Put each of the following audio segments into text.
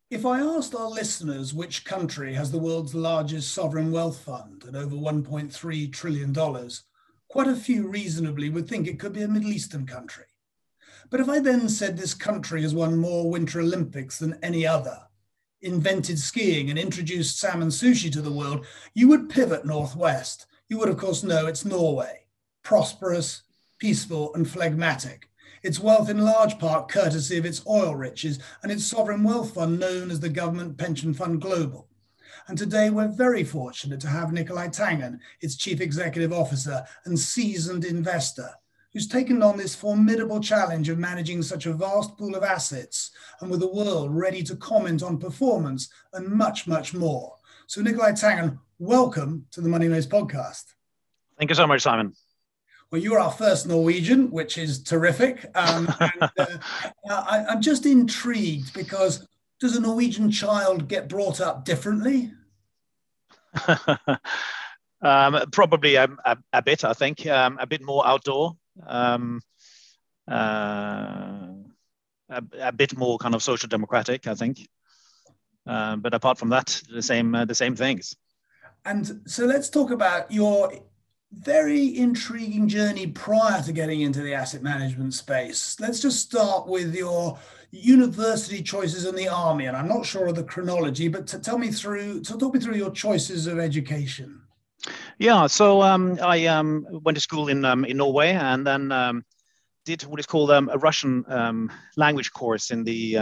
If I asked our listeners which country has the world's largest sovereign wealth fund at over $1.3 trillion, quite a few reasonably would think it could be a Middle Eastern country. But if I then said this country has won more Winter Olympics than any other, invented skiing and introduced salmon sushi to the world, you would pivot northwest. You would, of course, know it's Norway, prosperous, peaceful, and phlegmatic. Its wealth in large part courtesy of its oil riches and its sovereign wealth fund known as the Government Pension Fund Global. And today we're very fortunate to have Nicolai Tangen, its chief executive officer and seasoned investor, who's taken on this formidable challenge of managing such a vast pool of assets and with the world ready to comment on performance and much, much more. So Nicolai Tangen, welcome to the Money Maze podcast. Thank you so much, Simon. Well, you're our first Norwegian, which is terrific. I'm just intrigued because does a Norwegian child get brought up differently? Probably a bit, I think. A bit more outdoor, a bit more kind of social democratic, I think. But apart from that, the same things. And so let's talk about your very intriguing journey prior to getting into the asset management space. Let's just start with your university choices in the army. And I'm not sure of the chronology, but talk me through your choices of education. Yeah, so I went to school in Norway and then did what is called a Russian language course in the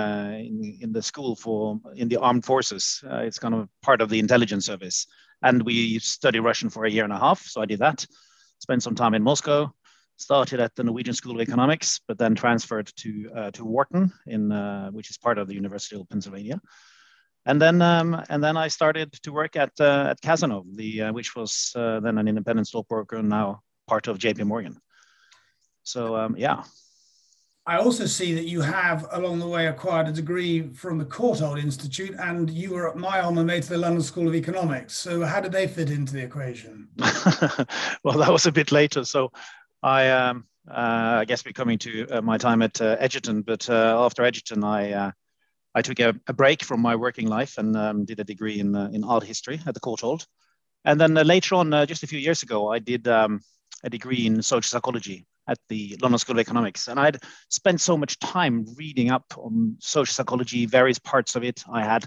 school in the armed forces. It's kind of part of the intelligence service. And we studied Russian for a year and a half. So I did that, spent some time in Moscow, started at the Norwegian School of Economics, but then transferred to Wharton, which is part of the University of Pennsylvania. And then I started to work at Cazenove, which was then an independent stockbroker, now part of JP Morgan. So, yeah. I also see that you have, along the way, acquired a degree from the Courtauld Institute, and you were at my alma mater, the London School of Economics. So how did they fit into the equation? Well, that was a bit later. So I guess we're coming to my time at Egerton, but after Egerton, I took a break from my working life and did a degree in art history at the Courtauld. And then later on, just a few years ago, I did a degree in social psychology at the London School of Economics. And I'd spent so much time reading up on social psychology, various parts of it. I had,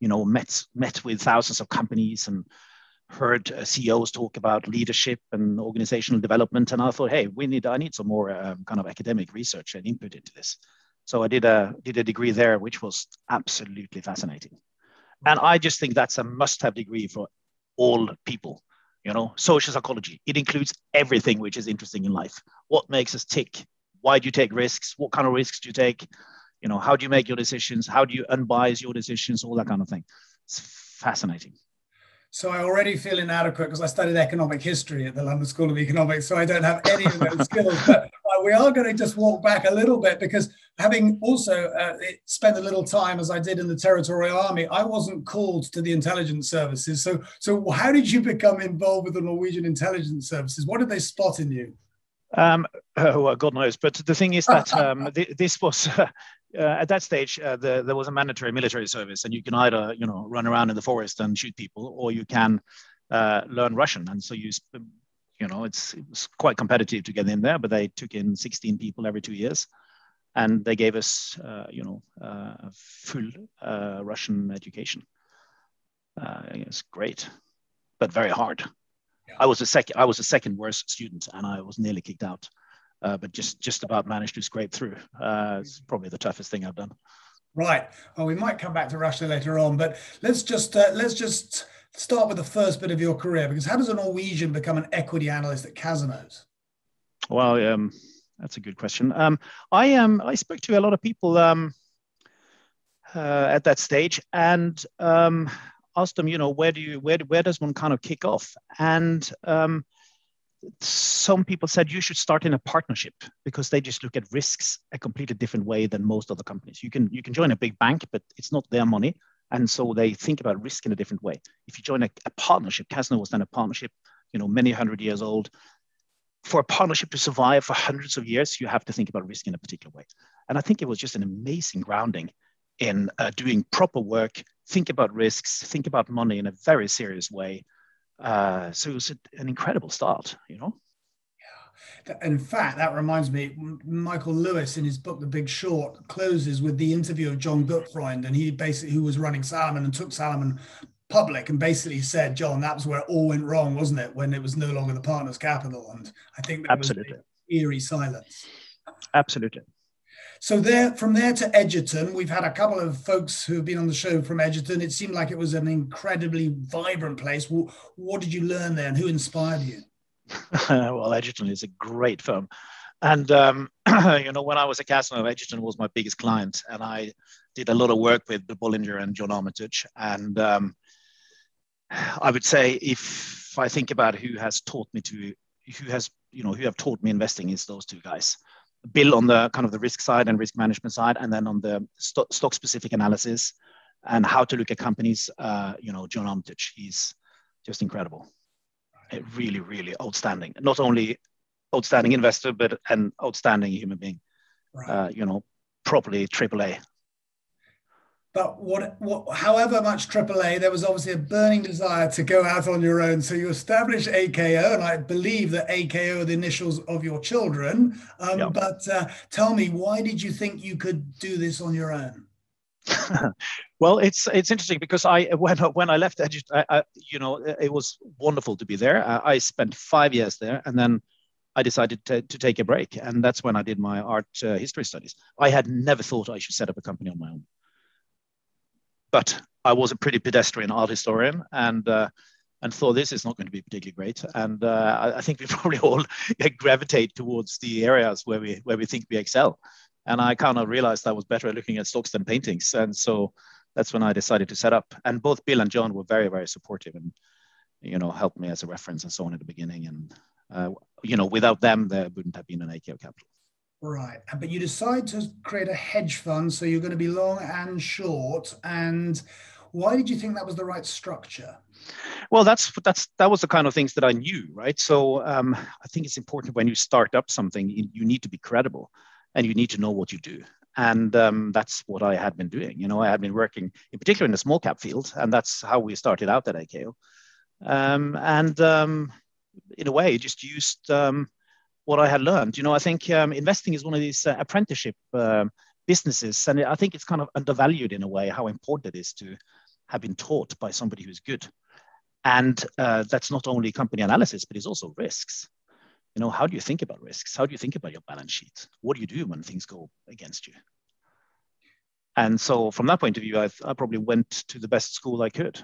met with thousands of companies and heard CEOs talk about leadership and organizational development. And I thought, hey, I need some more kind of academic research and input into this. So I did a degree there, which was absolutely fascinating. And I just think that's a must-have degree for all people. Social psychology. It includes everything which is interesting in life. What makes us tick? Why do you take risks? What kind of risks do you take? How do you make your decisions? How do you unbias your decisions? All that kind of thing. It's fascinating. So I already feel inadequate because I studied economic history at the London School of Economics, so I don't have any of those skills. But we are going to just walk back a little bit because having also spent a little time, as I did in the Territorial Army, I wasn't called to the intelligence services. So how did you become involved with the Norwegian intelligence services? What did they spot in you? Well, God knows. But the thing is that this was... at that stage, there was a mandatory military service, and you can either, run around in the forest and shoot people, or you can learn Russian. And so it was quite competitive to get in there, but they took in 16 people every 2 years, and they gave us, a full Russian education. It's great, but very hard. Yeah. I was the second worst student, and I was nearly kicked out. But just about managed to scrape through. It's probably the toughest thing I've done. Right. Well, we might come back to Russia later on, but let's just start with the first bit of your career, because how does a Norwegian become an equity analyst at Cazenove? Well, that's a good question. I spoke to a lot of people at that stage and asked them, where does one kind of kick off? And some people said you should start in a partnership because they just look at risks a completely different way than most other companies. You can join a big bank, but it's not their money. And so they think about risk in a different way. If you join a partnership, Cazenove was then a partnership, many 100 years old. For a partnership to survive for hundreds of years, you have to think about risk in a particular way. And I think it was just an amazing grounding in doing proper work, think about risks, think about money in a very serious way. So it was an incredible start, you know. In fact, that reminds me, Michael Lewis in his book, The Big Short, closes with the interview of John Gutfreund, and he basically, who was running Salomon and took Salomon public, and basically said, John, that was where it all went wrong, wasn't it? When it was no longer the partner's capital. And I think that Absolutely. was eerie silence. Absolutely. So from there to Egerton, we've had a couple of folks who have been on the show from Egerton. It seemed like it was an incredibly vibrant place. What did you learn there, and who inspired you? Well, Egerton is a great firm. And, you know, when I was at Cazenove, Egerton was my biggest client. And I did a lot of work with Bollinger and John Armitage. And I would say, if I think about who have taught me investing, is those two guys. Bill on the kind of the risk side and risk management side, and then on the stock specific analysis and how to look at companies, John Armitage, he's just incredible. Really, really outstanding. Not only outstanding investor, but an outstanding human being. Right. Properly AAA. But however much AAA, there was obviously a burning desire to go out on your own. So you established AKO, and I believe that AKO are the initials of your children. Yep. But tell me, why did you think you could do this on your own? Well, it's interesting because when I left Egerton, it was wonderful to be there. I spent 5 years there, and then I decided to take a break, and that's when I did my art history studies. I had never thought I should set up a company on my own, but I was a pretty pedestrian art historian, and thought this is not going to be particularly great. And I think we probably all gravitate towards the areas where we think we excel. And I kind of realized I was better at looking at stocks than paintings. And so that's when I decided to set up. And both Bill and John were very, very supportive and, helped me as a reference and so on at the beginning. And, without them, there wouldn't have been an AKO capital. Right. But you decide to create a hedge fund. So you're going to be long and short. And why did you think that was the right structure? Well, that was the kind of things that I knew, right? So I think it's important when you start up something, you need to be credible. And you need to know what you do. And that's what I had been doing. I had been working, in particular, in the small cap field. And that's how we started out at AKO. In a way, just used what I had learned. I think investing is one of these apprenticeship businesses. And I think it's kind of undervalued in a way, how important it is to have been taught by somebody who's good. And that's not only company analysis, but it's also risks. How do you think about risks? How do you think about your balance sheet? What do you do when things go against you? And so from that point of view, I probably went to the best school I could,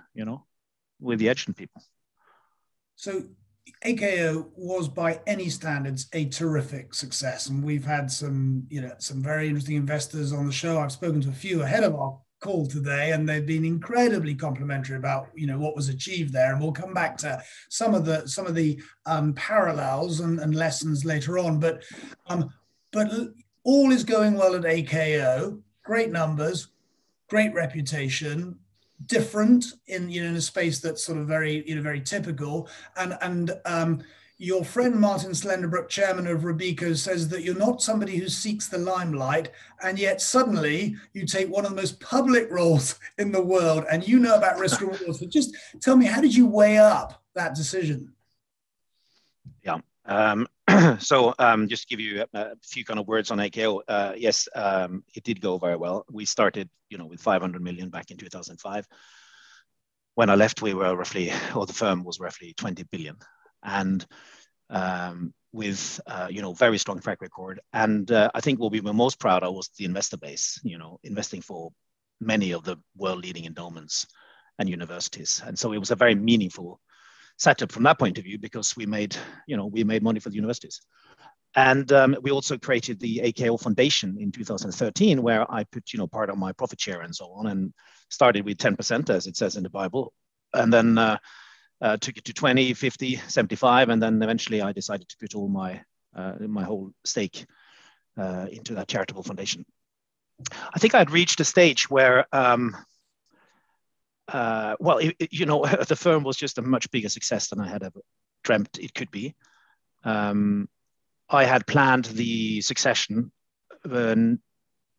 with the Egerton people. So AKO was by any standards a terrific success. And we've had some very interesting investors on the show. I've spoken to a few ahead of our call today, and they've been incredibly complimentary about what was achieved there, and we'll come back to some of the parallels and lessons later on. But all is going well at AKO. Great numbers, great reputation, different in a space that's sort of very very typical. And your friend Martin Slenderbrook, chairman of Robeco, says that you're not somebody who seeks the limelight, and yet suddenly you take one of the most public roles in the world, and you know about risk reward. So just tell me, how did you weigh up that decision? Yeah. So just to give you a few kind of words on AKO. Yes, it did go very well. We started, with 500 million back in 2005. When I left, the firm was roughly 20 billion. And with very strong track record. And I think what we were most proud of was the investor base, investing for many of the world leading endowments and universities. And so it was a very meaningful setup from that point of view, because we made money for the universities. And we also created the AKO Foundation in 2013, where I put part of my profit share and so on, and started with 10%, as it says in the Bible, and then took it to 20, 50, 75, and then eventually I decided to put all my whole stake into that charitable foundation. I think I'd reached a stage where, the firm was just a much bigger success than I had ever dreamt it could be. I had planned the succession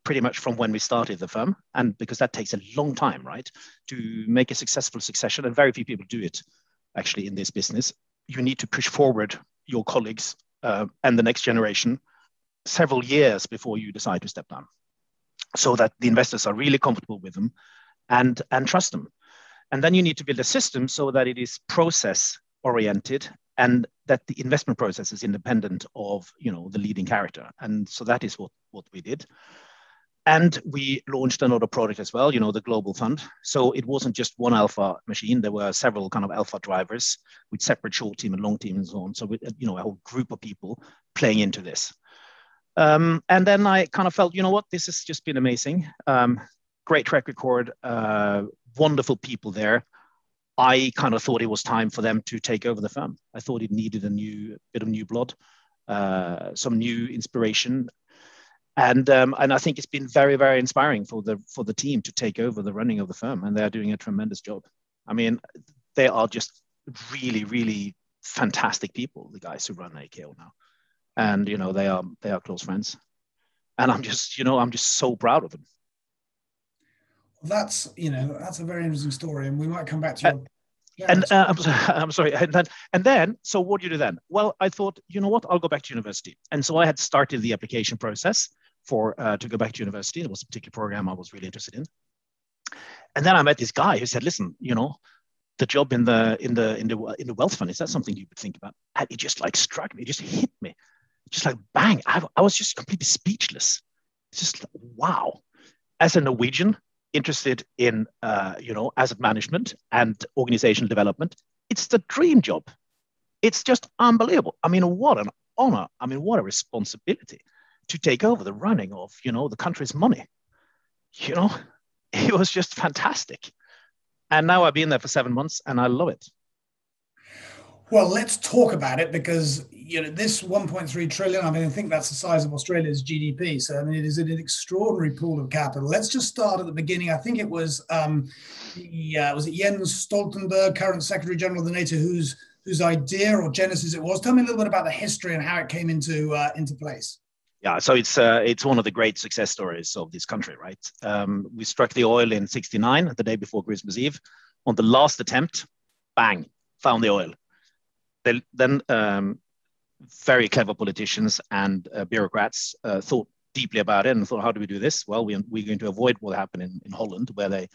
pretty much from when we started the firm. And because that takes a long time, right, to make a successful succession, and very few people do it actually in this business. You need to push forward your colleagues and the next generation several years before you decide to step down, so that the investors are really comfortable with them and trust them. And then you need to build a system so that it is process oriented and that the investment process is independent of, you know, the leading character. And so that is what we did. And we launched another product as well, you know, the global fund. So it wasn't just one alpha machine. There were several kind of alpha drivers with separate short team and long team and so on. So, you know, a whole group of people playing into this. And then I kind of felt, you know what, this has just been amazing. Great track record, wonderful people there. I kind of thought it was time for them to take over the firm. I thought it needed a bit of new blood, some new inspiration. And I think it's been very, very inspiring for the team to take over the running of the firm, and they're doing a tremendous job. I mean, they are just really, really fantastic people, the guys who run AKO now, and you know they are close friends, and I'm just so proud of them. That's a very interesting story, and we might come back to your. I'm sorry. And then, so what do you do then? Well, I thought, you know what, I'll go back to university, and so I had started the application process to go back to university. It was a particular program I was really interested in. And then I met this guy who said, "Listen, you know, the job in the wealth fund, is that something you would think about?" And it just like struck me, it just hit me, just like bang. I was just completely speechless. It's just like, wow. As a Norwegian interested in asset management and organizational development, it's the dream job. It's just unbelievable. I mean, what an honor. I mean, what a responsibility to take over the running of, you know, the country's money. You know, it was just fantastic. And now I've been there for 7 months and I love it. Well, let's talk about it, because, you know, this 1.3 trillion, I mean, I think that's the size of Australia's GDP. So, I mean, it is an extraordinary pool of capital. Let's just start at the beginning. I think it was, was it Jens Stoltenberg, current Secretary General of the NATO, whose idea or genesis it was. Tell me a little bit about the history and how it came into place. Yeah, so it's one of the great success stories of this country, right? We struck the oil in '69, the day before Christmas Eve. On the last attempt, bang, found the oil. Then very clever politicians and bureaucrats thought deeply about it and thought, how do we do this? Well, we're going to avoid what happened in Holland, where they,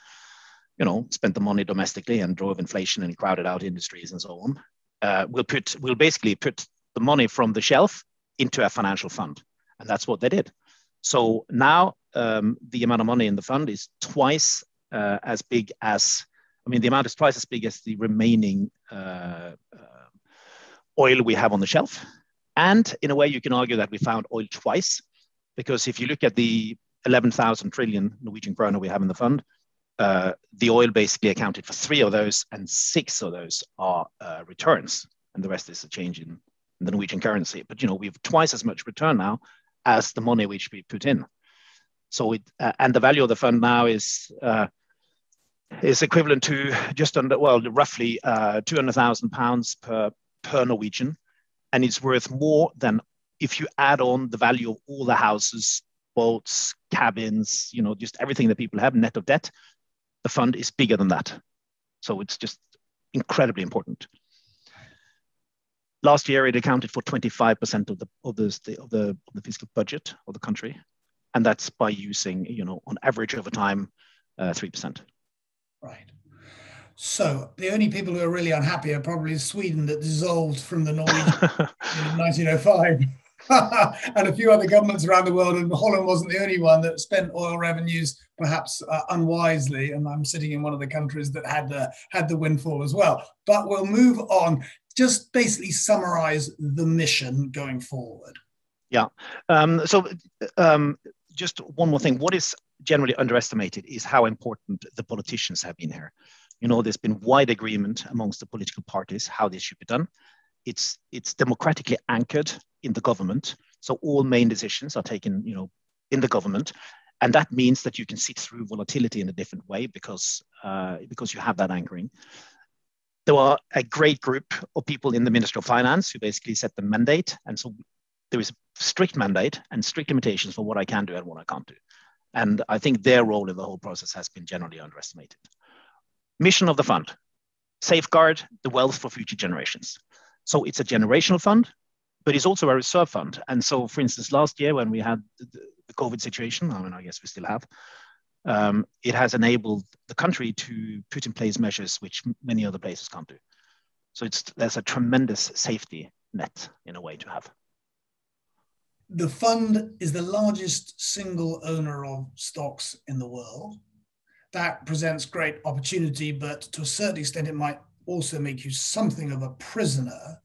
you know, spent the money domestically and drove inflation and crowded out industries and so on. We'll basically put the money from the shelf into a financial fund. And that's what they did. So now the amount of money in the fund is twice as big as, the amount is twice as big as the remaining oil we have on the shelf. And in a way, you can argue that we found oil twice, because if you look at the 11,000 trillion Norwegian kroner we have in the fund, the oil basically accounted for 3 of those, and 6 of those are returns. And the rest is a change in the Norwegian currency. But, you know, we have twice as much return now as the money which we put in. So and the value of the fund now is equivalent to just under, roughly 200,000 pounds per Norwegian. And it's worth more than, if you add on the value of all the houses, boats, cabins, you know, just everything that people have net of debt, the fund is bigger than that. So it's just incredibly important. Last year, it accounted for 25% of the fiscal budget of the country, and that's by using, you know, on average over time, 3%. Right. So the only people who are really unhappy are probably Sweden, that dissolved from the Norwegian in 1905, and a few other governments around the world. And Holland wasn't the only one that spent oil revenues perhaps unwisely. And I'm sitting in one of the countries that had the windfall as well. But we'll move on. Just basically summarize the mission going forward. Yeah. Just one more thing. What is generally underestimated is how important the politicians have been here. You know, there's been wide agreement amongst the political parties how this should be done. It's democratically anchored in the government. So all main decisions are taken, you know, in the government. And that means that you can see through volatility in a different way because you have that anchoring. There are a great group of people in the Ministry of Finance who basically set the mandate. And so there is a strict mandate and strict limitations for what I can do and what I can't do. And I think their role in the whole process has been generally underestimated. Mission of the fund: safeguard the wealth for future generations. So it's a generational fund, but it's also a reserve fund. And so, for instance, last year when we had the COVID situation, I mean, I guess we still have, it has enabled the country to put in place measures which many other places can't do. So there's a tremendous safety net in a way to have. The fund is the largest single owner of stocks in the world. That presents great opportunity, but to a certain extent, it might also make you something of a prisoner.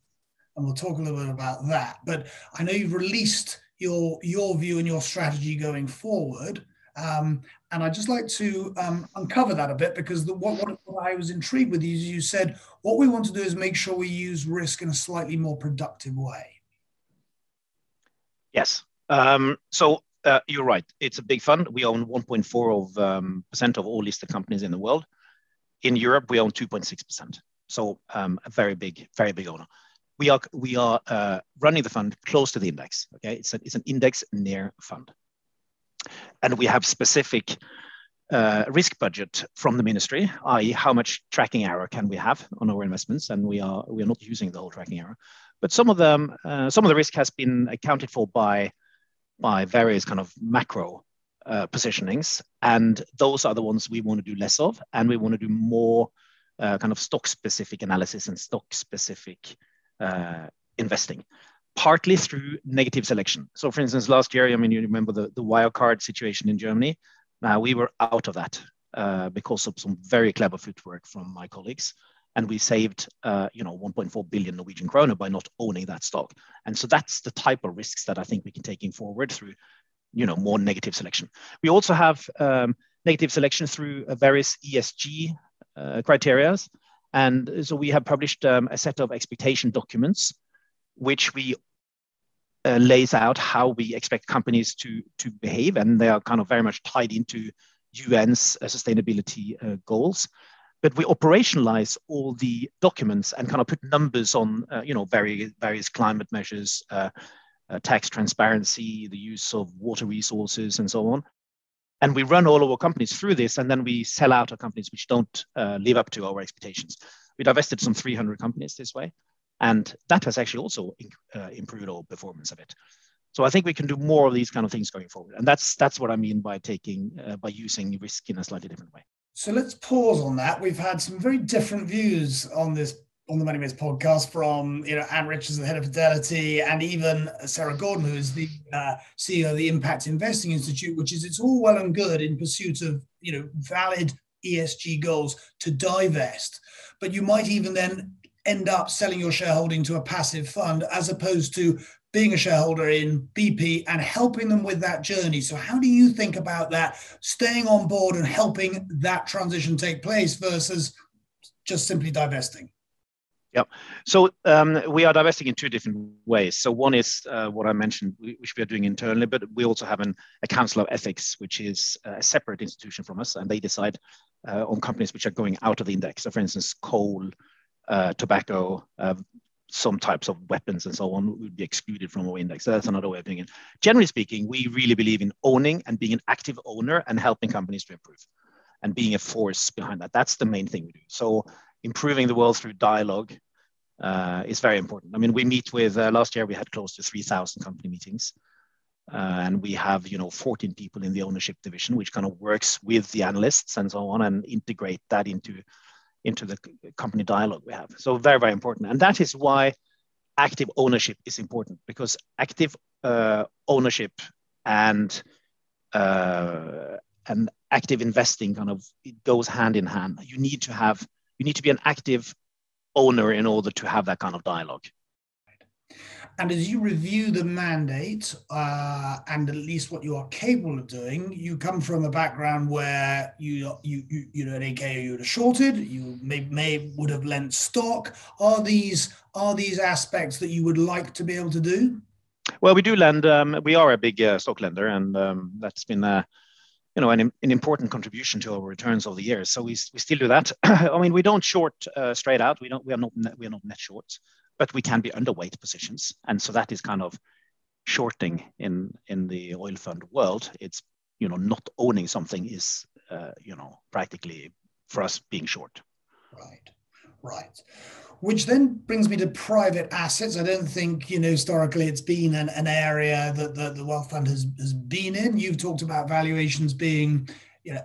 And we'll talk a little bit about that. But I know you've released your view and your strategy going forward. And I'd just like to uncover that a bit, because what I was intrigued with is you said, what we want to do is make sure we use risk in a slightly more productive way. Yes. So you're right. It's a big fund. We own 1.4% of all listed companies in the world. In Europe, we own 2.6%. So a very big owner. We are running the fund close to the index. Okay, it's an index near fund, and we have specific risk budget from the ministry, i.e., how much tracking error can we have on our investments, and we are not using the whole tracking error. But some of the risk has been accounted for by various kind of macro positionings, and those are the ones we want to do less of, and we want to do more kind of stock-specific analysis and stock-specific investing, partly through negative selection. So, for instance, last year, I mean, you remember the Wirecard situation in Germany. We were out of that because of some very clever footwork from my colleagues. And we saved, 1.4 billion Norwegian kroner by not owning that stock. And so that's the type of risks that I think we can take forward through, more negative selection. We also have negative selection through various ESG criteria. And so we have published a set of expectation documents, which we lays out how we expect companies to behave. And they are kind of very much tied into UN's sustainability goals. But we operationalize all the documents and kind of put numbers on, various climate measures, tax transparency, the use of water resources, and so on. And we run all of our companies through this, and then we sell out our companies which don't live up to our expectations. We divested some 300 companies this way, and that has actually also improved our performance a bit. So I think we can do more of these kind of things going forward, and that's what I mean by using risk in a slightly different way. So let's pause on that. We've had some very different views on the Money Mates podcast from Anne Richards, the head of Fidelity, and even Sarah Gordon, who is the CEO of the Impact Investing Institute, which is it's all well and good in pursuit of valid ESG goals to divest, but you might even then end up selling your shareholding to a passive fund as opposed to being a shareholder in BP and helping them with that journey. So how do you think about that, staying on board and helping that transition take place versus just simply divesting? Yeah. So we are divesting in two different ways. So one is what I mentioned, which we are doing internally, but we also have a Council of Ethics, which is a separate institution from us, and they decide on companies which are going out of the index. So for instance, coal, tobacco, some types of weapons and so on would be excluded from our index. So that's another way of doing it. Generally speaking, we really believe in owning and being an active owner and helping companies to improve and being a force behind that. That's the main thing we do. So improving the world through dialogue is very important. I mean, we meet with, last year we had close to 3,000 company meetings. And we have, 14 people in the ownership division, which kind of works with the analysts and so on and integrate that into the company dialogue we have. So very, very important. And that is why active ownership is important, because active ownership and active investing it goes hand in hand. You need to be an active owner in order to have that kind of dialogue. And as you review the mandate and at least what you are capable of doing, you come from a background where you at AKO you would have shorted, you may would have lent stock. Are these aspects that you would like to be able to do? Well, we do lend. We are a big stock lender, and that's been an important contribution to our returns over the years. So we still do that. I mean, we don't short straight out. We are not net shorts, but we can be underweight positions, and so that is kind of shorting in the oil fund world. It's not owning something is, practically for us being short. Right. Which then brings me to private assets. I don't think, historically it's been an area that the wealth fund has been in. You've talked about valuations being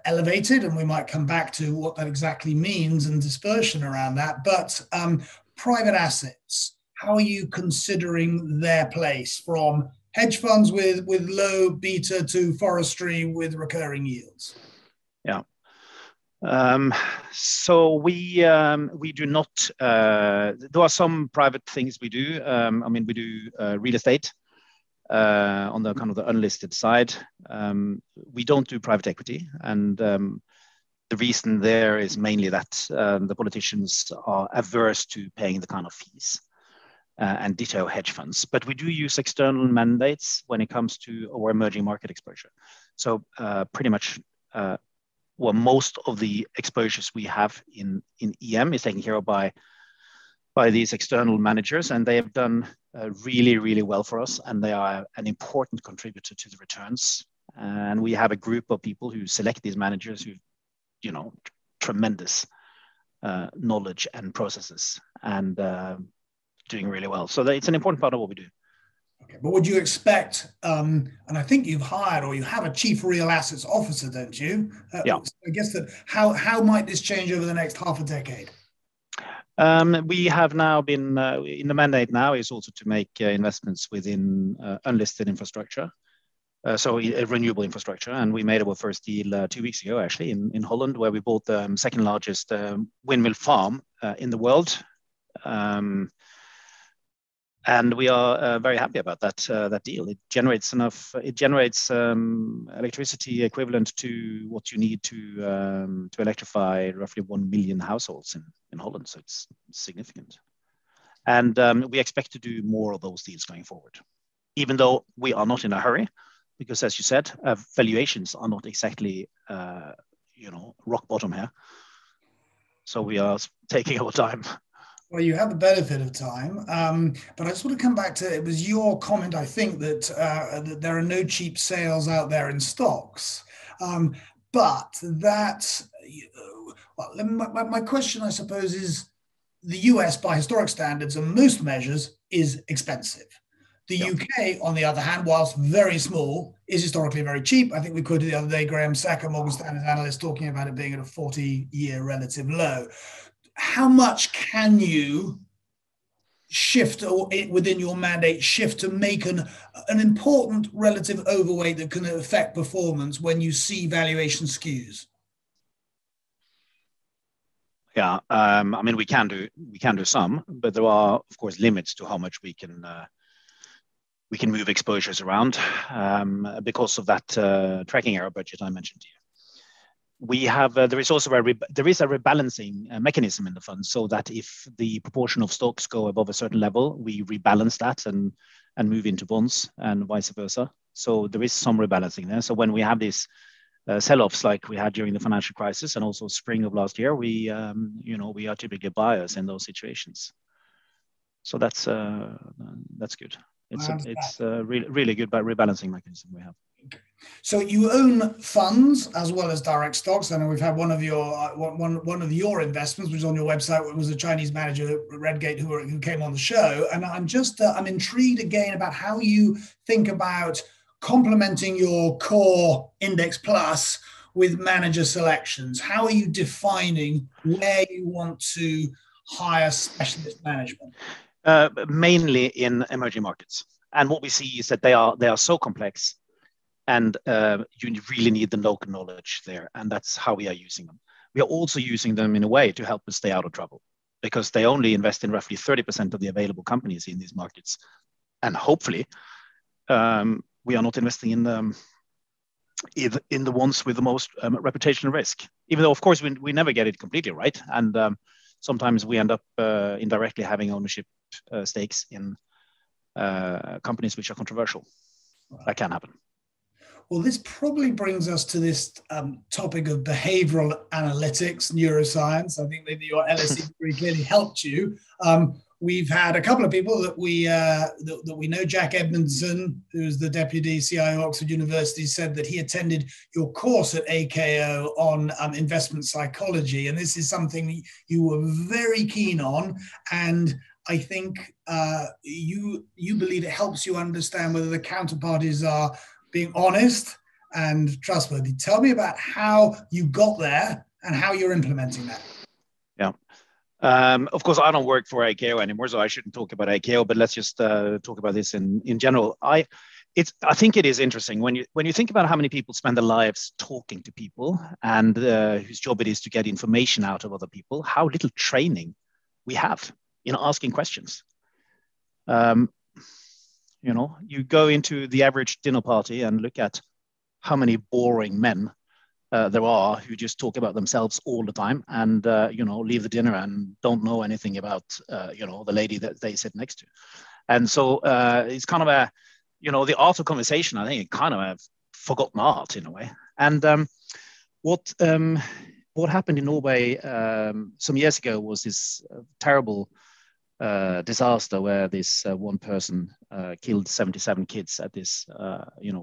elevated, and we might come back to what that exactly means and dispersion around that. But private assets, how are you considering their place from hedge funds with low beta to forestry with recurring yields? Yeah. So we do not. There are some private things we do. We do real estate on the kind of the unlisted side. We don't do private equity, and the reason there is mainly that the politicians are averse to paying the kind of fees, and ditto hedge funds. But we do use external mandates when it comes to our emerging market exposure. So pretty much. Most of the exposures we have in EM is taken care of by these external managers, and they have done really, really well for us, and they are an important contributor to the returns. And we have a group of people who select these managers who, tremendous knowledge and processes, and doing really well. So it's an important part of what we do. Okay, but would you expect, and I think you've hired or you have a chief real assets officer, don't you? Yeah. So I guess that how might this change over the next half a decade? We have now been, in the mandate now is also to make investments within unlisted infrastructure, so renewable infrastructure. And we made our first deal 2 weeks ago, actually, in Holland, where we bought the second largest windmill farm in the world. And we are very happy about that deal. It generates electricity equivalent to what you need to electrify roughly 1 million households in Holland. So it's significant. And we expect to do more of those deals going forward, even though we are not in a hurry, because as you said, valuations are not exactly rock bottom here. So we are taking our time. Well, you have the benefit of time, but I just want to come back to, it was your comment, I think, that there are no cheap sales out there in stocks. But that, my question, I suppose, is the US, by historic standards and most measures, is expensive. The UK, on the other hand, whilst very small, is historically very cheap. I think we quoted the other day Graham Secker, Morgan Stanley's analyst, talking about it being at a 40-year relative low. How much can you shift, or within your mandate shift, to make an important relative overweight that can affect performance when you see valuation skews? Yeah, we can do some, but there are of course limits to how much we can move exposures around because of that tracking error budget I mentioned to you. We have there is a rebalancing mechanism in the fund, so that if the proportion of stocks go above a certain level, we rebalance that and move into bonds and vice versa. So there is some rebalancing there. So when we have these sell-offs like we had during the financial crisis and also spring of last year, we are typically buyers in those situations. So that's good. It's a really good rebalancing mechanism we have. So you own funds as well as direct stocks. I know we've had one of your investments, which is on your website, was a Chinese manager, Redgate, who came on the show. And I'm intrigued again about how you think about complementing your core index plus with manager selections. How are you defining where you want to hire specialist management? Mainly in emerging markets. And what we see is that they are so complex, and you really need the local knowledge there. And that's how we are using them. We are also using them in a way to help us stay out of trouble, because they only invest in roughly 30% of the available companies in these markets. And hopefully, we are not investing in the ones with the most reputational risk. Even though, of course, we never get it completely right. And sometimes we end up indirectly having ownership stakes in companies which are controversial. That can happen. Well, this probably brings us to this topic of behavioral analytics, neuroscience. I think maybe your LSE degree clearly helped you. we've had a couple of people that we know. Jack Edmondson, who's the deputy CIO Oxford University, said that he attended your course at AKO on investment psychology, and this is something you were very keen on. And I think you believe it helps you understand whether the counterparties are being honest and trustworthy. Tell me about how you got there and how you're implementing that. Yeah. Of course, I don't work for AKO anymore, so I shouldn't talk about AKO, but let's just talk about this in general. I think it is interesting when you think about how many people spend their lives talking to people and whose job it is to get information out of other people, how little training we have in asking questions. You go into the average dinner party and look at how many boring men there are who just talk about themselves all the time and leave the dinner and don't know anything about the lady that they sit next to. And so it's kind of the art of conversation. I think it kind of a forgotten art in a way. And what happened in Norway some years ago was this terrible disaster where this one person killed 77 kids at this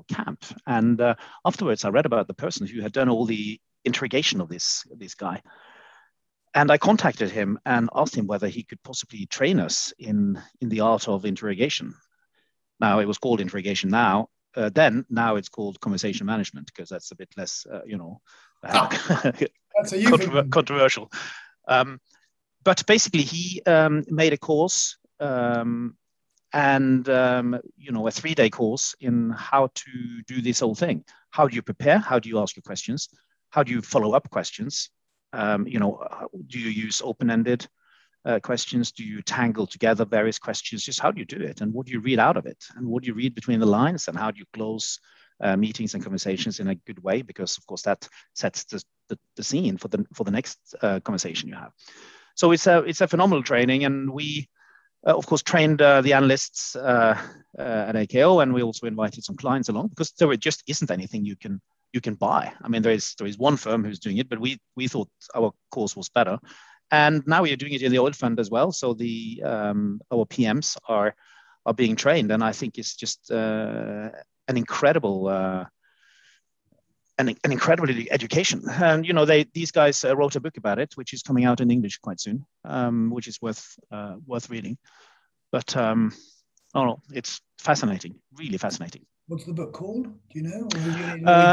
camp. And afterwards, I read about the person who had done all the interrogation of this guy. And I contacted him and asked him whether he could possibly train us in the art of interrogation. Now, it was called interrogation now. Now it's called conversation management, because that's a bit less, that's controversial. But basically, he made a course and a 3-day course in how to do this whole thing. How do you prepare? How do you ask your questions? How do you follow up questions? Do you use open-ended questions? Do you tangle together various questions? Just how do you do it? And what do you read out of it? And what do you read between the lines? And how do you close meetings and conversations in a good way? Because, of course, that sets the scene for the next conversation you have. So it's a phenomenal training, and we, of course, trained the analysts at AKO, and we also invited some clients along because there just isn't anything you can buy. I mean, there is one firm who's doing it, but we thought our course was better, and now we are doing it in the oil fund as well. So our PMs are being trained, and I think it's just an incredible. An incredible education, and these guys wrote a book about it, which is coming out in English quite soon, which is worth reading. But it's fascinating, really fascinating. What's the book called? Do you know?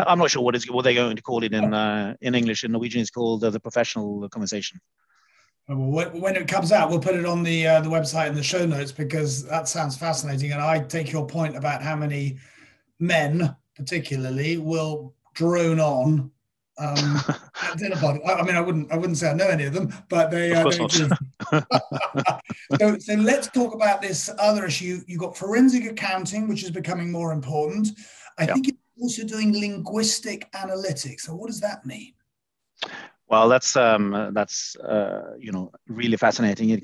I'm not sure what they're going to call it in English. In Norwegian, it's called The Professional Conversation. Well, when it comes out, we'll put it on the website in the show notes, because that sounds fascinating. And I take your point about how many men, particularly, will drone on at dinner party. I mean, I wouldn't say I know any of them, but they exist. So let's talk about this other issue. You've got forensic accounting, which is becoming more important. I think you're also doing linguistic analytics. So what does that mean? Well, that's really fascinating. It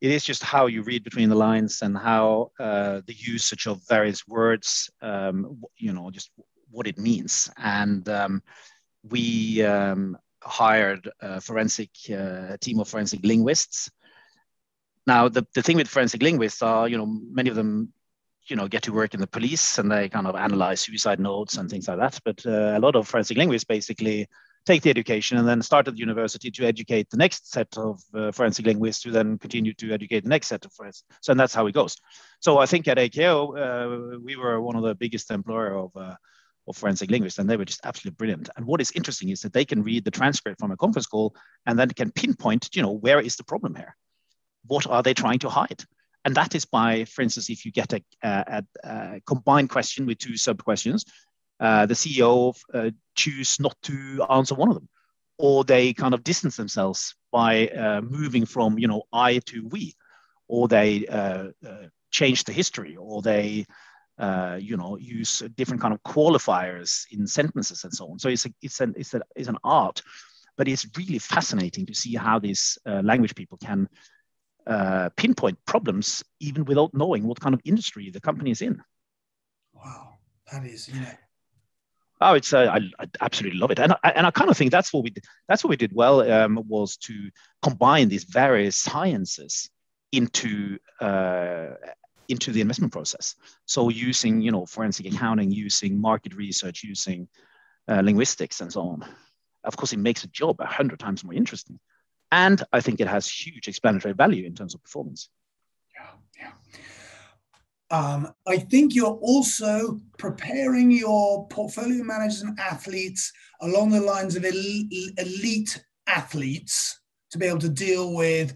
is just how you read between the lines and how the usage of various words, just what it means. And we hired a team of forensic linguists. Now, the thing with forensic linguists are, many of them, get to work in the police and they kind of analyze suicide notes and things like that. But a lot of forensic linguists basically take the education and then start at the university to educate the next set of forensic linguists who then continue to educate the next set of forensic. So and that's how it goes. So I think at AKO, we were one of the biggest employer of forensic linguists, and they were just absolutely brilliant. And what is interesting is that they can read the transcript from a conference call and then can pinpoint, where is the problem here? What are they trying to hide? And that is by, for instance, if you get a combined question with two sub-questions, the CEO choose not to answer one of them, or they kind of distance themselves by moving from, I to we, or they change the history, or they use different kind of qualifiers in sentences and so on. So it's an art, but it's really fascinating to see how these language people can pinpoint problems even without knowing what kind of industry the company is in. Wow, that is, Oh, it's I absolutely love it, and I kind of think that's what we did well, was to combine these various sciences into the investment process. So using, forensic accounting, using market research, using linguistics and so on. Of course, it makes the job 100 times more interesting. And I think it has huge explanatory value in terms of performance. I think you're also preparing your portfolio managers and athletes along the lines of elite athletes to be able to deal with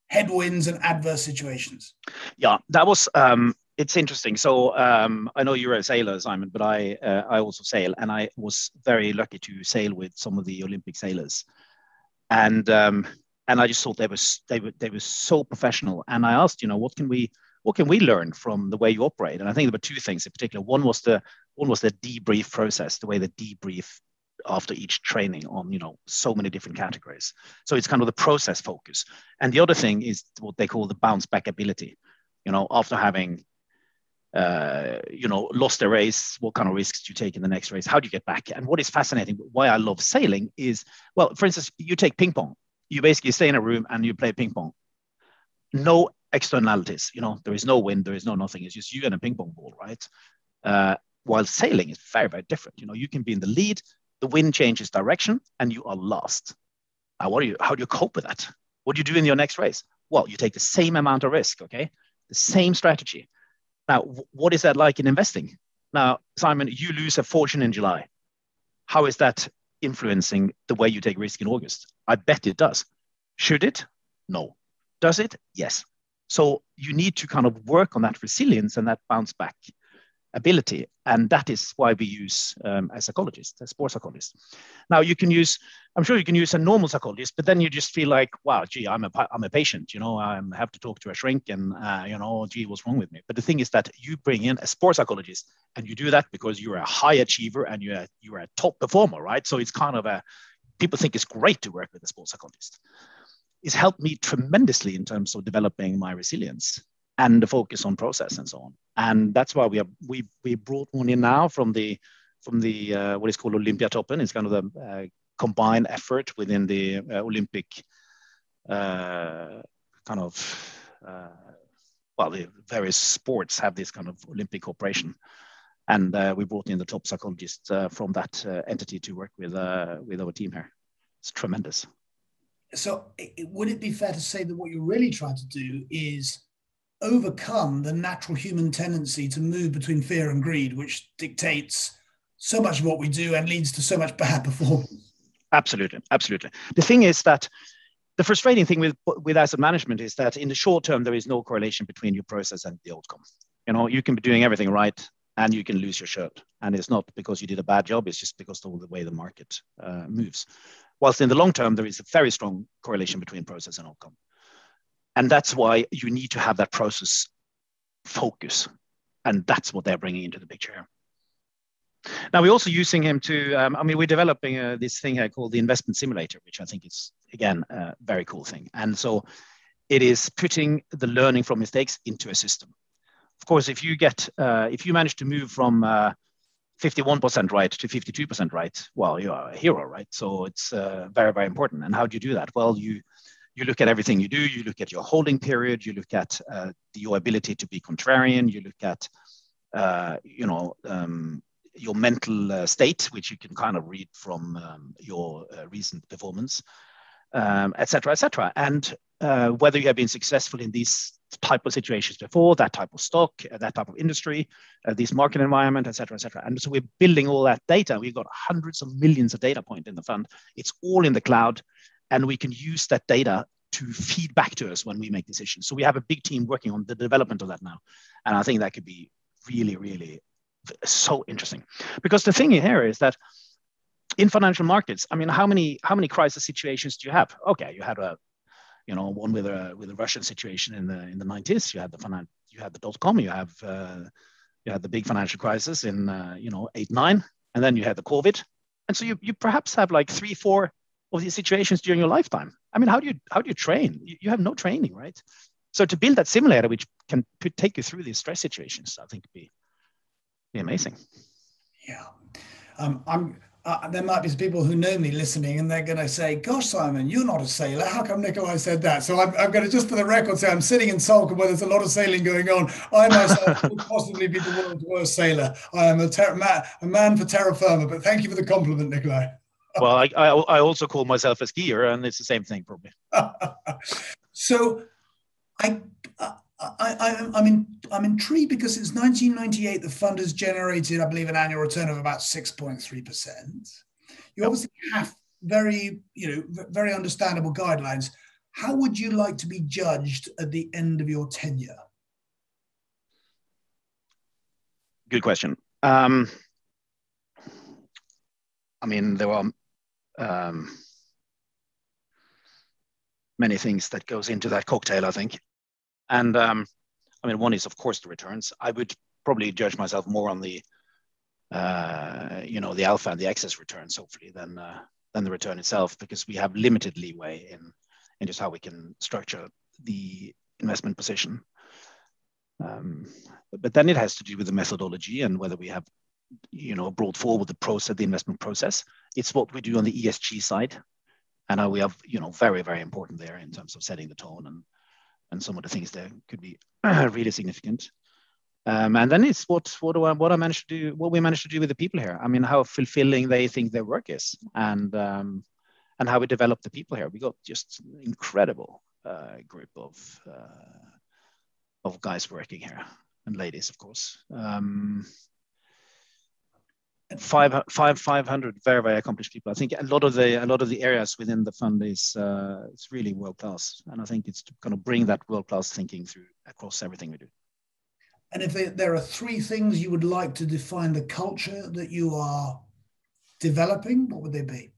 headwinds and adverse situations. Yeah, that was, it's interesting. So I know you're a sailor, Simon, but I also sail, and I was very lucky to sail with some of the Olympic sailors. And I just thought they were so professional. And I asked, what can we learn from the way you operate? And I think there were two things in particular. One was the debrief process, the way they debrief after each training on, so many different categories. So it's kind of the process focus. And the other thing is what they call the bounce back ability. After having, lost a race, what kind of risks do you take in the next race? How do you get back? And what is fascinating, why I love sailing is, well, for instance, you take ping pong. You basically stay in a room and you play ping pong. No externalities, there is no wind, there is no nothing. It's just you and a ping pong ball, right? While sailing is very, very different. You can be in the lead, the wind changes direction, and you are lost. How do you cope with that? What do you do in your next race? Well, you take the same amount of risk, okay? The same strategy. Now, what is that like in investing? Now, Simon, you lose a fortune in July. How is that influencing the way you take risk in August? I bet it does. Should it? No. Does it? Yes. So you need to kind of work on that resilience and that bounce back ability. And that is why we use as psychologists, as sports psychologists. Now I'm sure you can use a normal psychologist, but then you just feel like, wow, gee, I'm a patient, I have to talk to a shrink and, gee, what's wrong with me? But the thing is that you bring in a sports psychologist and you do that because you're a high achiever and you're a top performer, right? So it's kind of people think it's great to work with a sports psychologist. It's helped me tremendously in terms of developing my resilience and the focus on process and so on. And that's why we brought one in now from the what is called Olympiatoppen. It's kind of the combined effort within the Olympic the various sports have this kind of Olympic cooperation. And we brought in the top psychologist from that entity to work with our team here. It's tremendous. So would it be fair to say that what you're really trying to do is overcome the natural human tendency to move between fear and greed, which dictates so much of what we do and leads to so much bad performance? Absolutely. The thing is that the frustrating thing with asset management is that in the short term, there is no correlation between your process and the outcome. You can be doing everything right and you can lose your shirt. And it's not because you did a bad job, it's just because of the way the market moves. Whilst in the long term, there is a very strong correlation between process and outcome. And that's why you need to have that process focus. And that's what they're bringing into the picture. Now, we're also using him to, we're developing this thing here called the investment simulator, which I think is, again, a very cool thing. And so it is putting the learning from mistakes into a system. Of course, if you manage to move from 51% right to 52% right, well, you are a hero, right? So it's very, very important. And how do you do that? Well, you look at everything you do. You look at your holding period. You look at your ability to be contrarian. You look at, your mental state, which you can kind of read from your recent performance, et cetera, and whether you have been successful in these type of situations before, that type of stock, that type of industry, this market environment, et cetera. And so we're building all that data. We've got hundreds of millions of data points in the fund. It's all in the cloud, and we can use that data to feed back to us when we make decisions. So we have a big team working on the development of that now. And I think that could be really, really so interesting. Because the thing here is that in financial markets, how many crisis situations do you have? Okay, you had one with a Russian situation in the 90s. You had the dot-com. You had the big financial crisis in 8-9, and then you had the COVID. And so you perhaps have like 3-4 of these situations during your lifetime. How do you train? You have no training, right? So to build that simulator, which can take you through these stress situations, I think would be amazing. Yeah. there might be some people who know me listening, and they're going to say, "Gosh, Simon, you're not a sailor. How come Nicolai said that?" So I'm going to, just for the record, say I'm sitting in Salcombe where there's a lot of sailing going on. I myself could possibly be the world's worst sailor. I am a man for terra firma. But thank you for the compliment, Nicolai. Well, I also call myself a skier, and it's the same thing probably. So I'm intrigued because since 1998, the fund has generated, I believe, an annual return of about 6.3%. You obviously have very understandable guidelines. How would you like to be judged at the end of your tenure? Good question. I mean, there are many things that goes into that cocktail, I think. And I mean, one is, of course, the returns. I would probably judge myself more on the, the alpha and the excess returns, hopefully, than the return itself, because we have limited leeway in just how we can structure the investment position. But then it has to do with the methodology and whether we have, brought forward the investment process. It's what we do on the ESG side, and we have, very, very important there in terms of setting the tone and some of the things there could be really significant. And then it's what we managed to do with the people here. I mean, how fulfilling they think their work is, and how we develop the people here. We got just an incredible group of guys working here, and ladies, of course. 500 very, very accomplished people. I think a lot of the areas within the fund is it's really world class, and I think it's to kind of bring that world class thinking through across everything we do. And if there are three things you would like to define the culture that you are developing, what would they be?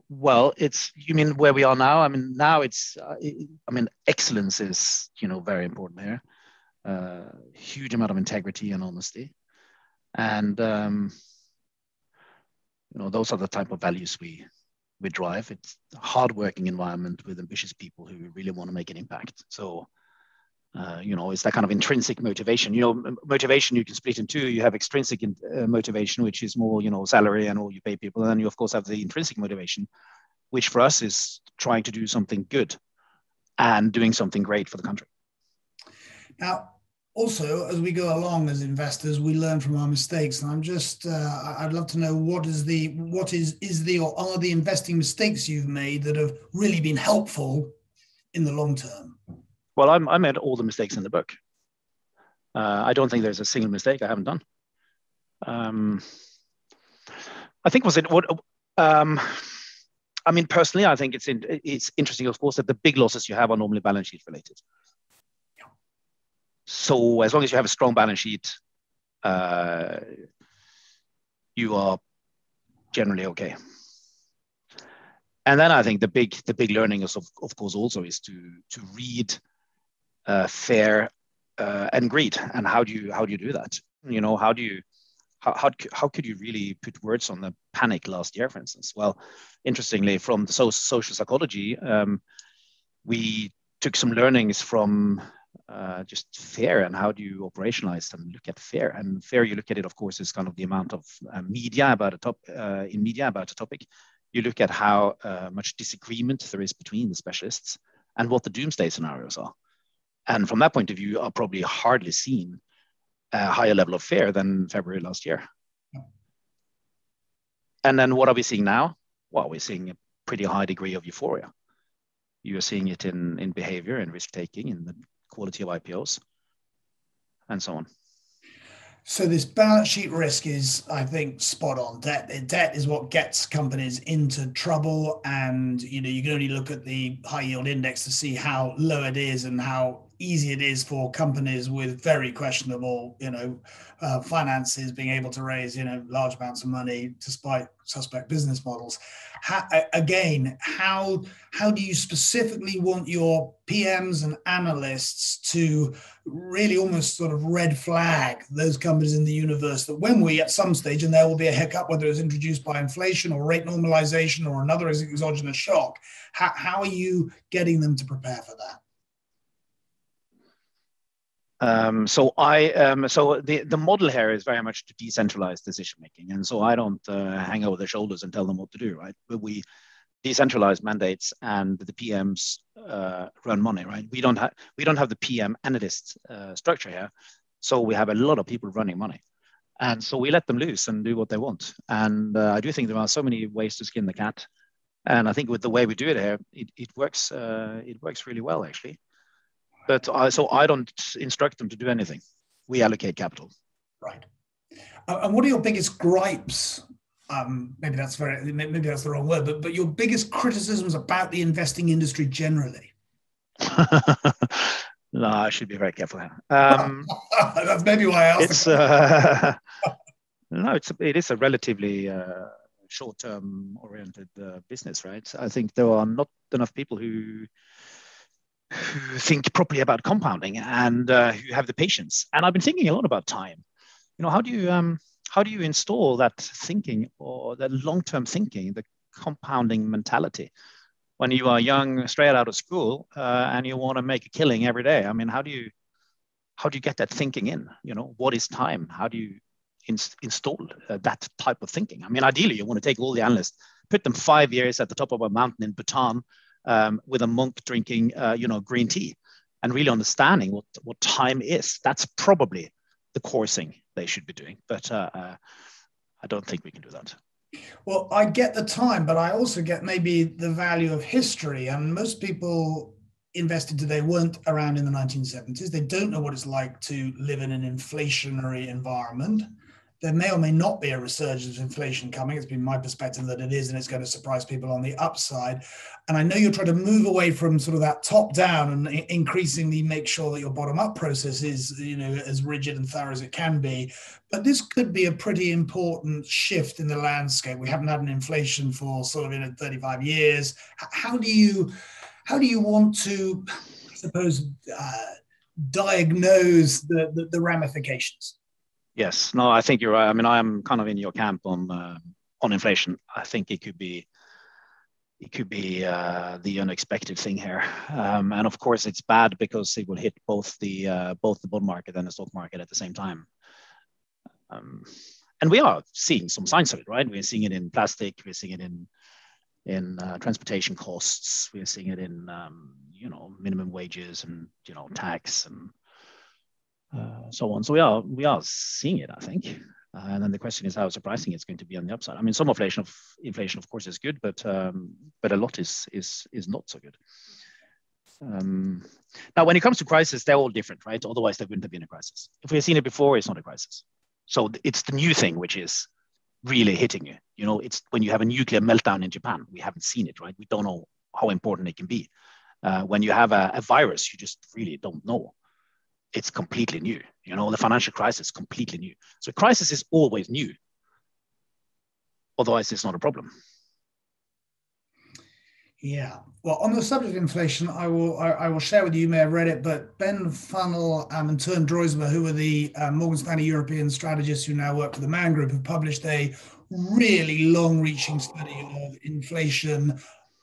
Well, you mean where we are now? I mean, now excellence is, very important here. Huge amount of integrity and honesty. And, those are the type of values we drive. It's a hardworking environment with ambitious people who really want to make an impact. So, it's that kind of intrinsic motivation. Motivation you can split in two. You have extrinsic motivation, which is more, salary and all you pay people. And then you, of course, have the intrinsic motivation, which for us is trying to do something good and doing something great for the country. Now, also, as we go along as investors, we learn from our mistakes. And I'm just, I'd love to know or are the investing mistakes you've made that have really been helpful in the long term? Well, I made all the mistakes in the book. I don't think there's a single mistake I haven't done. I think personally, I think it's interesting, of course, that the big losses you have are normally balance sheet related. So as long as you have a strong balance sheet, you are generally okay. And then I think the big learning is of course also is to read fear and greed, and how do you do that? How could you really put words on the panic last year, for instance? Well, interestingly, from the social psychology, we took some learnings from just fear and how do you operationalize and look at fear. And fear, you look at it, of course, is kind of the amount of media about a topic. You look at how much disagreement there is between the specialists and what the doomsday scenarios are. And from that point of view, I've probably hardly seen a higher level of fear than February last year. And then what are we seeing now? Well, we're seeing a pretty high degree of euphoria. You're seeing it in behavior and risk-taking, in the quality of IPOs, and so on. So this balance sheet risk is, I think, spot on. Debt is what gets companies into trouble, and you can only look at the high yield index to see how low it is and how easy it is for companies with very questionable, finances being able to raise, large amounts of money despite suspect business models. How do you specifically want your PMs and analysts to really almost sort of red flag those companies in the universe that when we at some stage, and there will be a hiccup, whether it's introduced by inflation or rate normalization or another exogenous shock, how are you getting them to prepare for that? So the model here is very much to decentralize decision making, and so I don't hang over their shoulders and tell them what to do, right? But we decentralize mandates, and the PMs run money, right? We don't have the PM analyst structure here, so we have a lot of people running money, and so we let them loose and do what they want. And I do think there are so many ways to skin the cat, and I think with the way we do it here, it works. It works really well, actually. But so I don't instruct them to do anything. We allocate capital. Right. And what are your biggest gripes? Maybe that's the wrong word, but your biggest criticisms about the investing industry generally? No, I should be very careful here. That's maybe why I asked. It is a relatively short-term oriented business, right? I think there are not enough people who think properly about compounding and who have the patience. And I've been thinking a lot about time. How do you install that thinking, or that long-term thinking, the compounding mentality, when you are young, straight out of school, and you want to make a killing every day? I mean, how do you get that thinking in? What is time? How do you install that type of thinking? I mean, ideally, you want to take all the analysts, put them 5 years at the top of a mountain in Bhutan, with a monk drinking, green tea, and really understanding what time is. That's probably the core thing they should be doing. But I don't think we can do that. Well, I get the time, but I also get maybe the value of history. And most people invested today weren't around in the 1970s. They don't know what it's like to live in an inflationary environment. There may or may not be a resurgence of inflation coming. It's been my perspective that it is, and it's going to surprise people on the upside. And I know you're trying to move away from sort of that top down and increasingly make sure that your bottom up process is, as rigid and thorough as it can be. But this could be a pretty important shift in the landscape. We haven't had an inflation for sort of 35 years. How do you want to, I suppose, diagnose the ramifications? Yes, no, I think you're right. I mean, I am kind of in your camp on inflation. I think it could be the unexpected thing here, and of course it's bad because it will hit both the bond market and the stock market at the same time. And we are seeing some signs of it, right? We're seeing it in plastic. We're seeing it in transportation costs. We're seeing it in minimum wages and tax and so on. So we are seeing it, I think. And then the question is how surprising it's going to be on the upside. I mean, some inflation, of course, is good, but a lot is not so good. Now, when it comes to crisis, they're all different, right? Otherwise, there wouldn't have been a crisis. If we've seen it before, it's not a crisis. So it's the new thing which is really hitting you. It's when you have a nuclear meltdown in Japan. We haven't seen it, right? We don't know how important it can be. When you have a virus, you just really don't know. It's completely new. The financial crisis is completely new. So crisis is always new. Otherwise, it's not a problem. Yeah. Well, on the subject of inflation, I will share with you. You may have read it, but Ben Funnell and Tern Droisemer, who are the Morgan Stanley European strategists who now work for the Man Group, have published a really long-reaching study of inflation,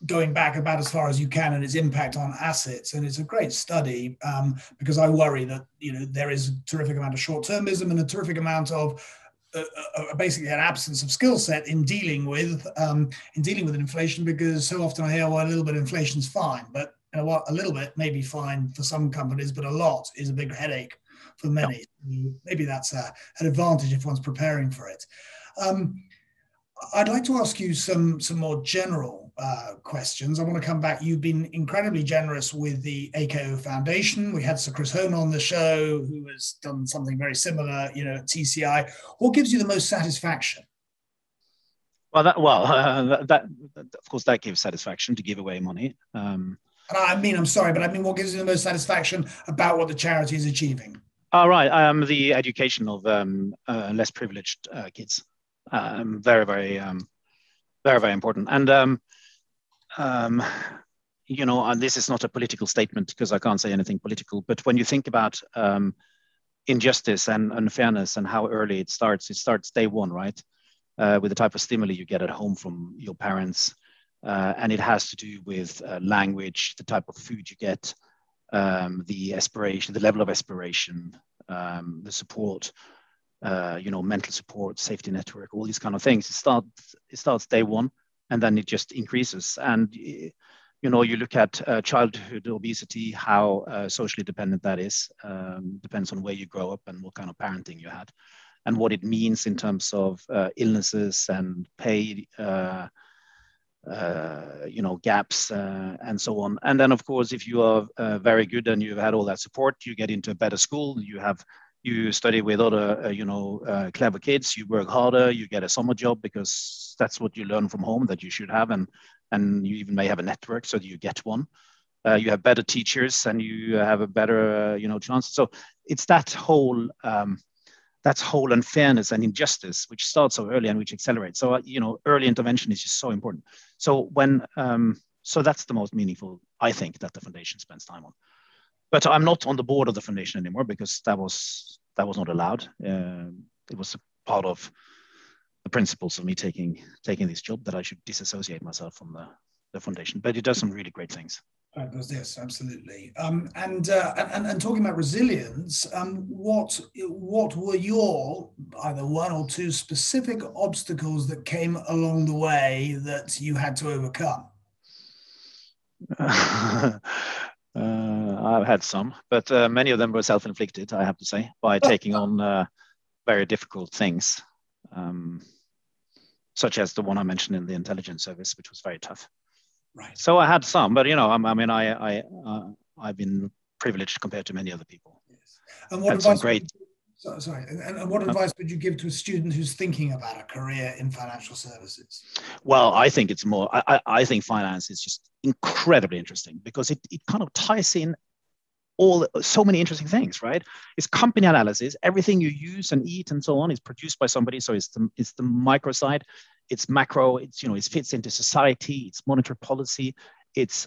going back about as far as you can, and its impact on assets. And it's a great study because I worry that there is a terrific amount of short-termism and a terrific amount of basically an absence of skill set in dealing with inflation, because so often I hear, well, a little bit of inflation's fine, but what, a little bit may be fine for some companies, but a lot is a big headache for many. Maybe that's an advantage if one's preparing for it. I'd like to ask you some more general questions. I want to come back. You've been incredibly generous with the AKO Foundation. We had Sir Chris Hone on the show, who has done something very similar, at TCI. What gives you the most satisfaction? Well, that of course that gives satisfaction to give away money. I'm sorry, but what gives you the most satisfaction about what the charity is achieving? All right, the education of less privileged kids. Very, very, very, very important. And and this is not a political statement because I can't say anything political. But when you think about injustice and unfairness and how early it starts day one, right? With the type of stimuli you get at home from your parents, and it has to do with language, the type of food you get, the aspiration, the level of aspiration, the support, mental support, safety network, all these kind of things. It starts day one, and then it just increases. And you look at childhood obesity, how socially dependent that is. Depends on where you grow up and what kind of parenting you had, and what it means in terms of illnesses and pay, gaps, and so on. And then, of course, if you are very good and you've had all that support, you get into a better school. You study with other, clever kids. You work harder. You get a summer job because that's what you learn from home that you should have, and you even may have a network so that you get one. You have better teachers and you have a better, chance. So it's that whole unfairness and injustice which starts so early and which accelerates. So early intervention is just so important. So so that's the most meaningful, I think, that the foundation spends time on. But I'm not on the board of the foundation anymore because that was not allowed. It was a part of the principles of me taking this job that I should disassociate myself from the foundation. But it does some really great things. Yes, absolutely. And talking about resilience, what were your either one or two specific obstacles that came along the way that you had to overcome? I've had some, but many of them were self-inflicted, I have to say, by taking on very difficult things, such as the one I mentioned in the intelligence service, which was very tough. Right. So I had some, but I've been privileged compared to many other people. Yes. And what advice would you give to a student who's thinking about a career in financial services? Well, I think it's more. I think finance is just incredibly interesting because it kind of ties in so many interesting things, right? It's company analysis. Everything you use and eat and so on is produced by somebody. So it's the micro side. It's macro. It fits into society. It's monetary policy. It's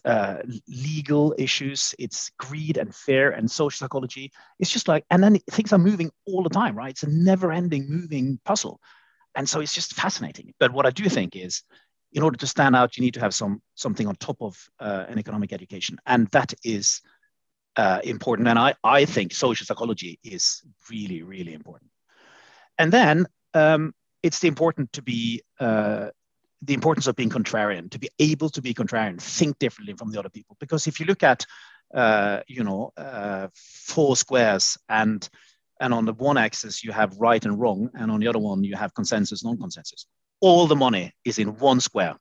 legal issues. It's greed and fear and social psychology. It's just and then things are moving all the time, right? It's a never-ending moving puzzle, and so it's just fascinating. But what I do think is, in order to stand out, you need to have something on top of an economic education, and that is important. And I think social psychology is really, really important. And then it's the importance of being contrarian, to be able to be contrarian, think differently from the other people. Because if you look at, four squares and on the one axis you have right and wrong, and on the other one you have consensus, non-consensus. All the money is in one square,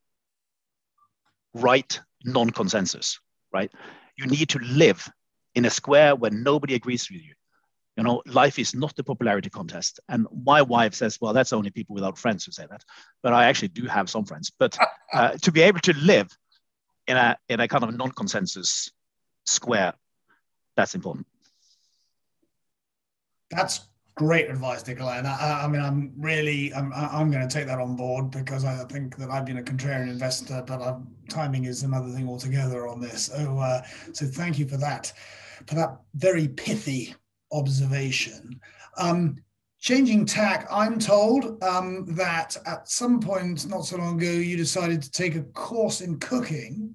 right, non-consensus, right? You need to live in a square where nobody agrees with you. Life is not a popularity contest. And my wife says, well, that's only people without friends who say that. But I actually do have some friends. But to be able to live in a kind of non-consensus square, that's important. That's great advice, Nicolai. And I'm going to take that on board because I think that I've been a contrarian investor, but timing is another thing altogether on this. So thank you for that very pithy observation. Changing tack, I'm told that at some point not so long ago you decided to take a course in cooking,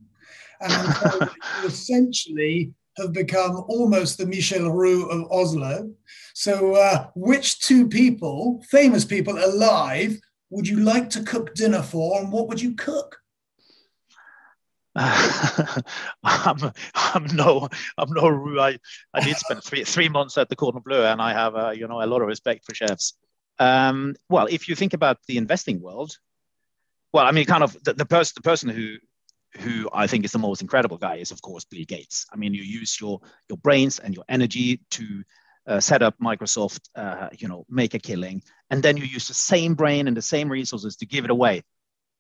and I'm told that you essentially have become almost the Michel Roux of Oslo. So which two people, famous people alive, would you like to cook dinner for, and what would you cook? I'm no Roux. I did spend three months at the Cordon Bleu, and I have a lot of respect for chefs. Well, if you think about the investing world, well, I mean, kind of the person who I think is the most incredible guy is, of course, Bill Gates. I mean, you use your brains and your energy to set up Microsoft, make a killing, and then you use the same brain and the same resources to give it away.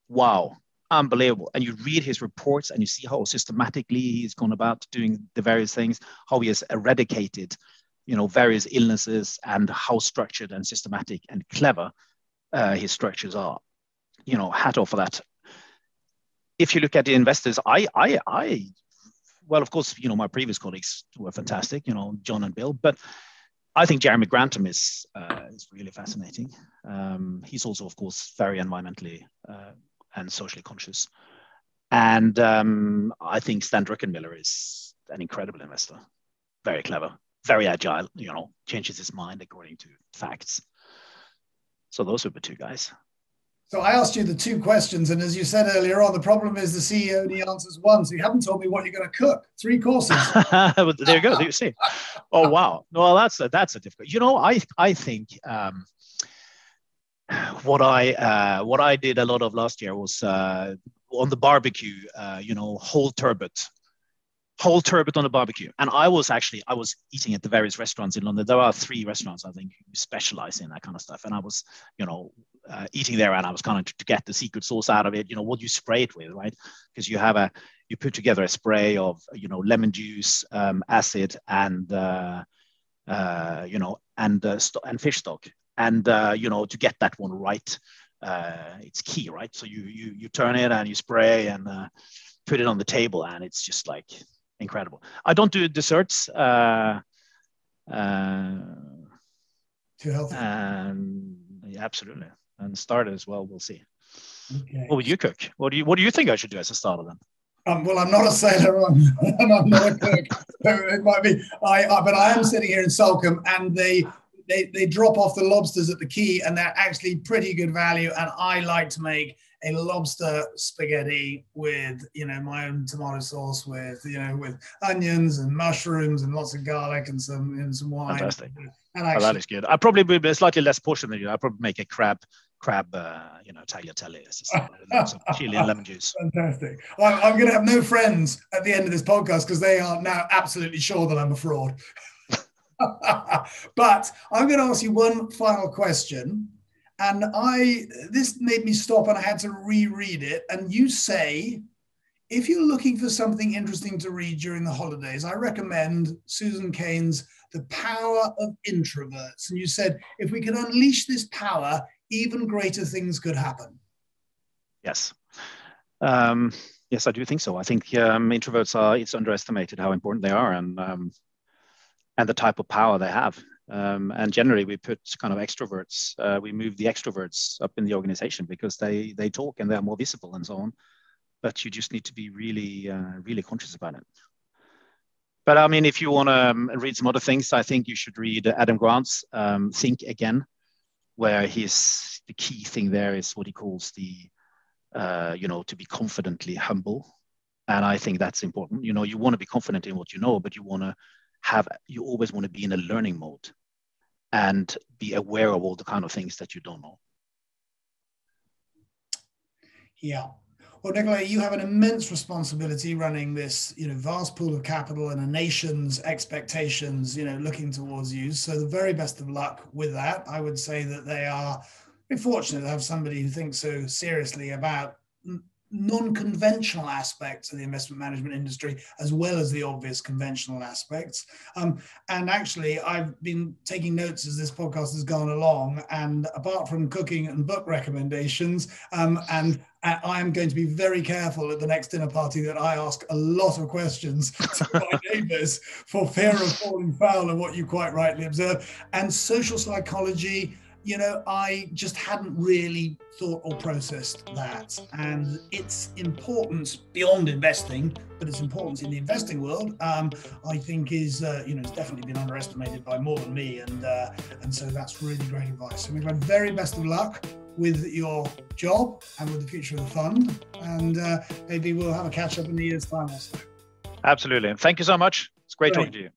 Wow. Unbelievable. And you read his reports and you see how systematically he's gone about doing the various things, how he has eradicated, various illnesses, and how structured and systematic and clever his structures are. Hat off for that. If you look at the investors, well, of course, my previous colleagues were fantastic, John and Bill, but I think Jeremy Grantham is really fascinating. He's also, of course, very environmentally and socially conscious. And I think Stan Druckenmiller is an incredible investor. very clever, very agile, changes his mind according to facts. So those are the two guys. So I asked you the two questions, and as you said earlier on, the problem is the CEO only answers one. So you haven't told me what you're going to cook. 3 courses. There you go. There you see. Oh wow. Well, that's a difficult. I think what I did a lot of last year was on the barbecue. Whole turbot on the barbecue. And I was eating at the various restaurants in London. There are 3 restaurants, I think, who specialize in that kind of stuff. And I was, eating there, and I was kind of to get the secret sauce out of it, what you spray it with, right? Because you put together a spray of, lemon juice, acid, and fish stock. And, to get that one right, it's key, right? So you turn it and you spray and put it on the table, and it's just like incredible. I don't do desserts. Too healthy. Yeah, absolutely. And starter as well. We'll see. Okay. What would you cook? What do you think I should do as a starter then? Well, I'm not a sailor and I'm not a cook. So it might be. But I am sitting here in Salcombe, and they drop off the lobsters at the quay, and they're actually pretty good value. And I like to make a lobster spaghetti with, my own tomato sauce with onions and mushrooms and lots of garlic and some wine. Fantastic. And actually, that is good. I probably would be slightly less portion than you. I probably make a crab, tagliatelle, some chili and lemon juice. Fantastic. I'm going to have no friends at the end of this podcast because they are now absolutely sure that I'm a fraud. But I'm going to ask you one final question. And this made me stop and I had to reread it. And you say, if you're looking for something interesting to read during the holidays, I recommend Susan Cain's The Power of Introverts. And you said, if we could unleash this power, even greater things could happen. Yes. Yes, I do think so. I think introverts it's underestimated how important they are and the type of power they have. And generally we put kind of extroverts, we move the extroverts up in the organization because they talk and they're more visible and so on. But you just need to be really, really conscious about it. But I mean, if you want to read some other things, I think you should read Adam Grant's Think Again, where the key thing there is what he calls to be confidently humble. And I think that's important. You want to be confident in what you know, but you always want to be in a learning mode and be aware of all the kind of things that you don't know. Yeah. Well, Nicolai, you have an immense responsibility running this, vast pool of capital and a nation's expectations, looking towards you. So the very best of luck with that. I would say that they are very fortunate to have somebody who thinks so seriously about non-conventional aspects of the investment management industry, as well as the obvious conventional aspects. And actually, I've been taking notes as this podcast has gone along. And apart from cooking and book recommendations, and I am going to be very careful at the next dinner party that I ask a lot of questions to my neighbours for fear of falling foul of what you quite rightly observe. And social psychology, I just hadn't really thought or processed that. And its importance beyond investing, but its importance in the investing world, I think is, it's definitely been underestimated by more than me. And so that's really great advice. So my very best of luck with your job and with the future of the fund. And maybe we'll have a catch up in a year's time or so. Absolutely. Thank you so much. It's great talking to you.